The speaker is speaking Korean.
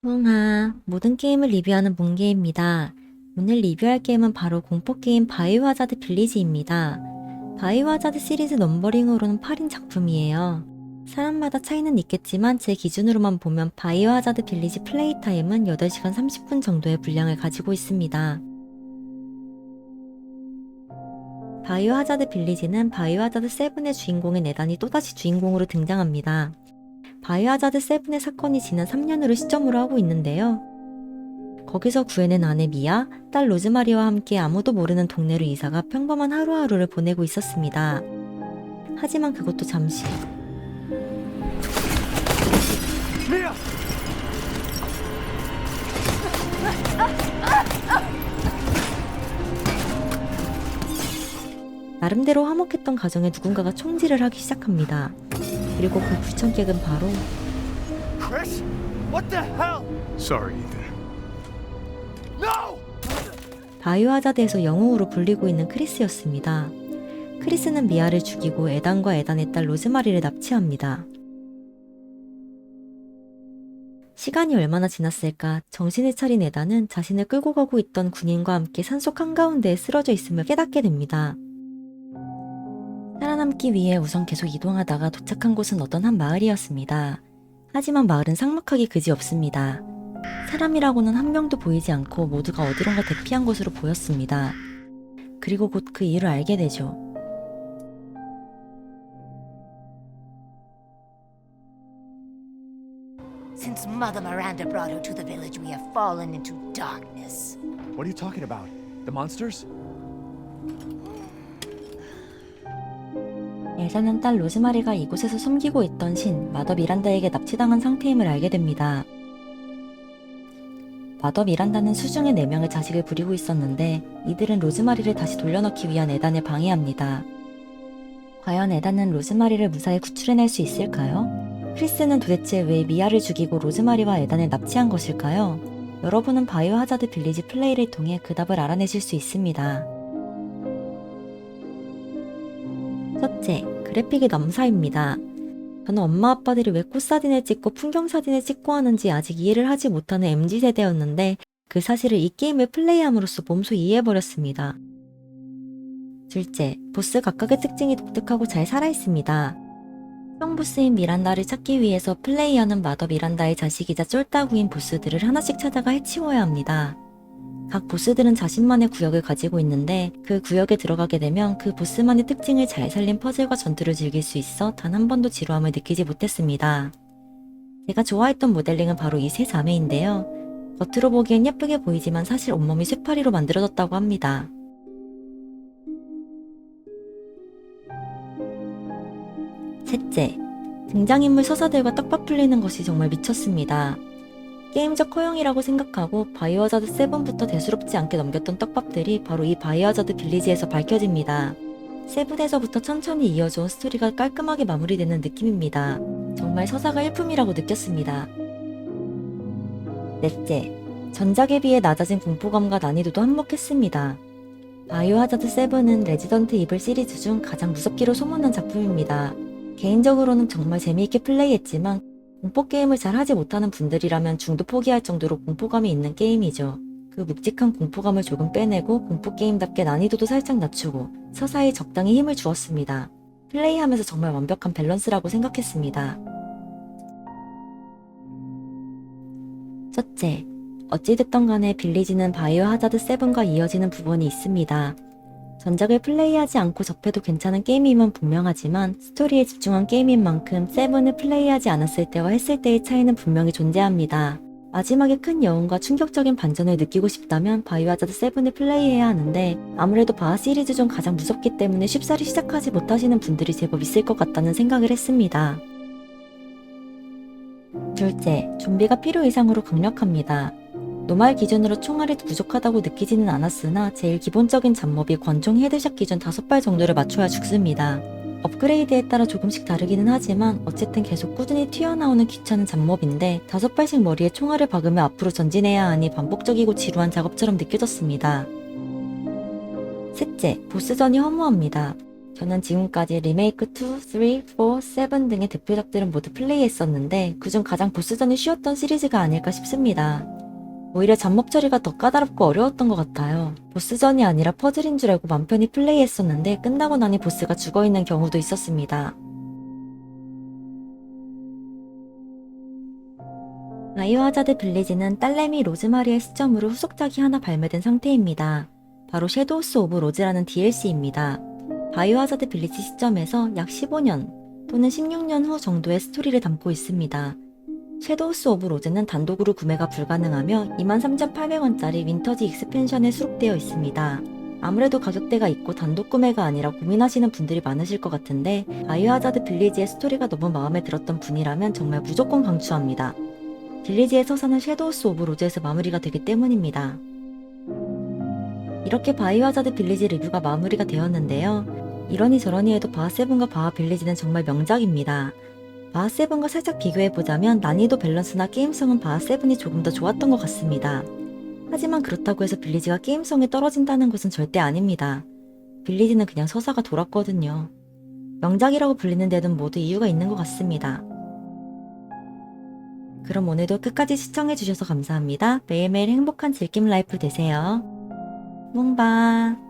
모든 게임을 리뷰하는 몽개입니다. 오늘 리뷰할 게임은 바로 공포게임 바이오하자드 빌리지입니다. 바이오하자드 시리즈 넘버링으로는 8인 작품이에요. 사람마다 차이는 있겠지만 제 기준으로만 보면 바이오하자드 빌리지 플레이 타임은 8시간 30분 정도의 분량을 가지고 있습니다. 바이오하자드 빌리지는 바이오하자드 7의 주인공인 에단이 또다시 주인공으로 등장합니다. 바이오하자드 7의 사건이 지난 3년으로 시점으로 하고 있는데요. 거기서 구해낸 아내 미아, 딸 로즈마리와 함께 아무도 모르는 동네로 이사가 평범한 하루하루를 보내고 있었습니다. 하지만 그것도 잠시. 나름대로 화목했던 가정에 누군가가 총질을 하기 시작합니다. 그리고 그 불청객은 바로 Chris? What the hell? Sorry, Ethan. No! 바이오하자드에서 영웅으로 불리고 있는 크리스였습니다. 크리스는 미아를 죽이고 에단과 에단의 딸 로즈마리를 납치합니다. 시간이 얼마나 지났을까 정신을 차린 에단은 자신을 끌고 가고 있던 군인과 함께 산속 한가운데에 쓰러져 있음을 깨닫게 됩니다. 살아남기 위해 우선 계속 이동하다가 도착한 곳은 어떤 한 마을이었습니다. 하지만 마을은 삭막하기 그지없습니다. 사람이라고는 한 명도 보이지 않고 모두가 어디론가 대피한 것으로 보였습니다. 그리고 곧 그 이유를 알게 되죠. Since Mother Miranda brought her to the village, we have fallen into darkness. What are you talking about? The monsters? 엘사는 딸 로즈마리가 이곳에서 숨기고 있던 신 마더 미란다에게 납치당한 상태임을 알게 됩니다. 마더 미란다는 수중에 4명의 자식을 부리고 있었는데 이들은 로즈마리를 다시 돌려넣기 위한 에단을 방해합니다. 과연 에단은 로즈마리를 무사히 구출해낼 수 있을까요? 크리스는 도대체 왜 미아를 죽이고 로즈마리와 에단을 납치한 것일까요? 여러분은 바이오하자드 빌리지 플레이를 통해 그 답을 알아내실 수 있습니다. 첫째, 그래픽의 넘사입니다. 저는 엄마 아빠들이 왜 꽃사진을 찍고 풍경사진을 찍고 하는지 아직 이해를 하지 못하는 MZ세대였는데 그 사실을 이 게임을 플레이함으로써 몸소 이해해버렸습니다. 둘째, 보스 각각의 특징이 독특하고 잘 살아있습니다. 형 보스인 미란다를 찾기 위해서 플레이어는 마더 미란다의 자식이자 쫄따구인 보스들을 하나씩 찾아가 해치워야 합니다. 각 보스들은 자신만의 구역을 가지고 있는데 그 구역에 들어가게 되면 그 보스만의 특징을 잘 살린 퍼즐과 전투를 즐길 수 있어 단 한 번도 지루함을 느끼지 못했습니다. 제가 좋아했던 모델링은 바로 이 세 자매인데요. 겉으로 보기엔 예쁘게 보이지만 사실 온몸이 쇠파리로 만들어졌다고 합니다. 셋째, 등장인물 서사들과 떡밥 풀리는 것이 정말 미쳤습니다. 게임적 허용이라고 생각하고 바이오하자드 7부터 대수롭지 않게 넘겼던 떡밥들이 바로 이 바이오하자드 빌리지에서 밝혀집니다. 7에서부터 천천히 이어져온 스토리가 깔끔하게 마무리되는 느낌입니다. 정말 서사가 일품이라고 느꼈습니다. 넷째, 전작에 비해 낮아진 공포감과 난이도도 한몫했습니다. 바이오하자드 7은 레지던트 이블 시리즈 중 가장 무섭기로 소문난 작품입니다. 개인적으로는 정말 재미있게 플레이했지만 공포게임을 잘 하지 못하는 분들이라면 중도 포기할 정도로 공포감이 있는 게임이죠. 그 묵직한 공포감을 조금 빼내고 공포게임답게 난이도도 살짝 낮추고 서사에 적당히 힘을 주었습니다. 플레이하면서 정말 완벽한 밸런스라고 생각했습니다. 첫째, 어찌됐던 간에 빌리지는 바이오하자드 7과 이어지는 부분이 있습니다. 전작을 플레이하지 않고 접해도 괜찮은 게임임은 분명하지만 스토리에 집중한 게임인 만큼 7을 플레이하지 않았을 때와 했을 때의 차이는 분명히 존재합니다. 마지막에 큰 여운과 충격적인 반전을 느끼고 싶다면 바이오하자드 7을 플레이해야 하는데 아무래도 바하 시리즈 중 가장 무섭기 때문에 쉽사리 시작하지 못하시는 분들이 제법 있을 것 같다는 생각을 했습니다. 둘째, 좀비가 필요 이상으로 강력합니다. 노말 기준으로 총알이 부족하다고 느끼지는 않았으나 제일 기본적인 잡몹이 권총 헤드샷 기준 5발 정도를 맞춰야 죽습니다. 업그레이드에 따라 조금씩 다르기는 하지만 어쨌든 계속 꾸준히 튀어나오는 귀찮은 잡몹인데 5발씩 머리에 총알을 박으며 앞으로 전진해야 하니 반복적이고 지루한 작업처럼 느껴졌습니다. 셋째, 보스전이 허무합니다. 저는 지금까지 리메이크 2, 3, 4, 7 등의 대표작들은 모두 플레이했었는데 그중 가장 보스전이 쉬웠던 시리즈가 아닐까 싶습니다. 오히려 잡몹 처리가 더 까다롭고 어려웠던 것 같아요. 보스전이 아니라 퍼즐인 줄 알고 맘 편히 플레이했었는데 끝나고 나니 보스가 죽어있는 경우도 있었습니다. 바이오하자드 빌리지는 딸내미 로즈마리의 시점으로 후속작이 하나 발매된 상태입니다. 바로 섀도우스 오브 로즈라는 DLC입니다. 바이오하자드 빌리지 시점에서 약 15년 또는 16년 후 정도의 스토리를 담고 있습니다. 섀도우스 오브 로즈는 단독으로 구매가 불가능하며 23,800원짜리 윈터지 익스펜션에 수록되어 있습니다. 아무래도 가격대가 있고 단독 구매가 아니라 고민하시는 분들이 많으실 것 같은데 바이오하자드 빌리지의 스토리가 너무 마음에 들었던 분이라면 정말 무조건 강추합니다. 빌리지의 서사는 섀도우스 오브 로즈에서 마무리가 되기 때문입니다. 이렇게 바이오하자드 빌리지 리뷰가 마무리가 되었는데요. 이러니 저러니 해도 바하7과 바하 빌리지는 정말 명작입니다. 바하7과 살짝 비교해보자면 난이도 밸런스나 게임성은 바하7이 조금 더 좋았던 것 같습니다. 하지만 그렇다고 해서 빌리지가 게임성이 떨어진다는 것은 절대 아닙니다. 빌리지는 그냥 서사가 돌았거든요. 명작이라고 불리는 데는 모두 이유가 있는 것 같습니다. 그럼 오늘도 끝까지 시청해주셔서 감사합니다. 매일매일 행복한 즐김 라이프 되세요. 뭉바